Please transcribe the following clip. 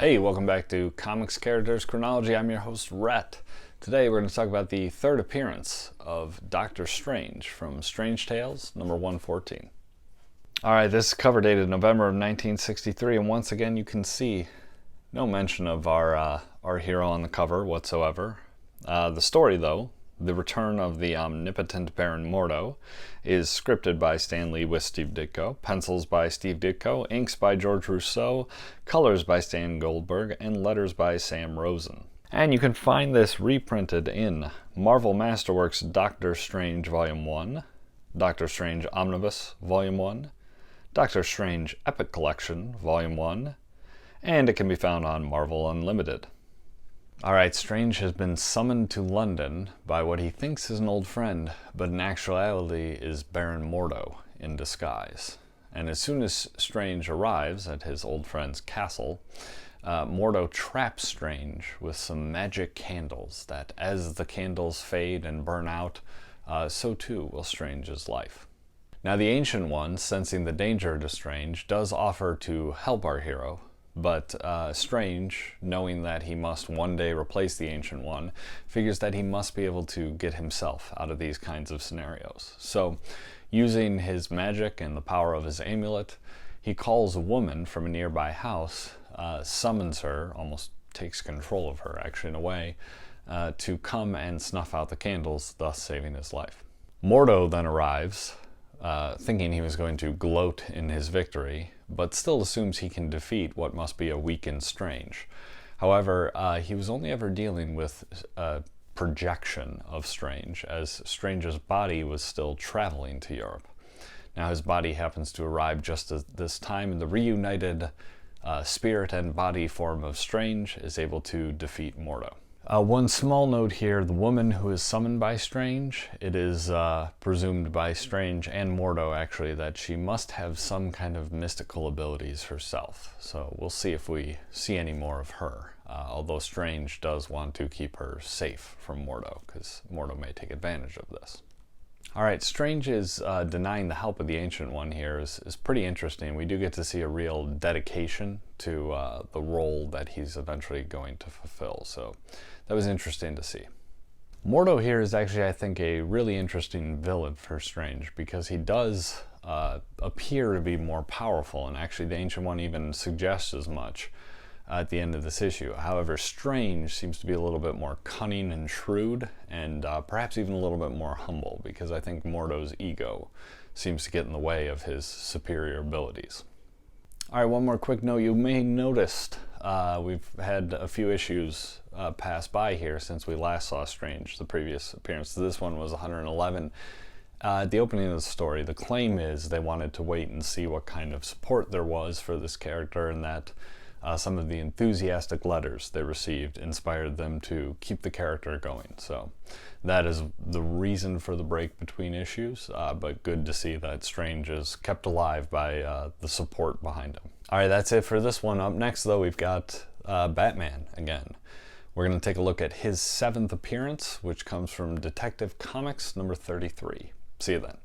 Hey, welcome back to Comics Characters Chronology. I'm your host, Rhett. Today we're going to talk about the third appearance of Doctor Strange from Strange Tales, number 114. Alright, this is cover dated November of 1963, and once again you can see no mention of our hero on the cover whatsoever. The story, though, the return of the omnipotent Baron Mordo, is scripted by Stan Lee with Steve Ditko, pencils by Steve Ditko, inks by George Rousseau, colors by Stan Goldberg, and letters by Sam Rosen. And you can find this reprinted in Marvel Masterworks Doctor Strange Volume 1, Doctor Strange Omnibus Volume 1, Doctor Strange Epic Collection Volume 1, and it can be found on Marvel Unlimited. Alright, Strange has been summoned to London by what he thinks is an old friend, but in actuality is Baron Mordo in disguise. And as soon as Strange arrives at his old friend's castle, Mordo traps Strange with some magic candles that, as the candles fade and burn out, so too will Strange's life. Now the Ancient One, sensing the danger to Strange, does offer to help our hero, but Strange, knowing that he must one day replace the Ancient One, figures that he must be able to get himself out of these kinds of scenarios. So, using his magic and the power of his amulet, he calls a woman from a nearby house, summons her, almost takes control of her actually in a way, to come and snuff out the candles, thus saving his life. Mordo then arrives, thinking he was going to gloat in his victory, but still assumes he can defeat what must be a weakened Strange. However, he was only ever dealing with a projection of Strange, as Strange's body was still traveling to Europe. Now his body happens to arrive just at this time, and the reunited spirit and body form of Strange is able to defeat Mordo. One small note here, the woman who is summoned by Strange, it is presumed by Strange and Mordo actually that she must have some kind of mystical abilities herself. So we'll see if we see any more of her, although Strange does want to keep her safe from Mordo, because Mordo may take advantage of this. Alright, Strange is denying the help of the Ancient One here is pretty interesting. We do get to see a real dedication to the role that he's eventually going to fulfill, so that was interesting to see. Mordo here is actually, I think, a really interesting villain for Strange, because he does appear to be more powerful, and actually the Ancient One even suggests as much at the end of this issue. However, Strange seems to be a little bit more cunning and shrewd, and perhaps even a little bit more humble, because I think Mordo's ego seems to get in the way of his superior abilities. Alright, one more quick note. You may have noticed we've had a few issues pass by here since we last saw Strange, the previous appearance. This one was 111. At the opening of the story, the claim is they wanted to wait and see what kind of support there was for this character, and that some of the enthusiastic letters they received inspired them to keep the character going. So that is the reason for the break between issues, but good to see that Strange is kept alive by the support behind him. Alright, that's it for this one. Up next, though, we've got Batman again. We're going to take a look at his 7th appearance, which comes from Detective Comics number 33. See you then.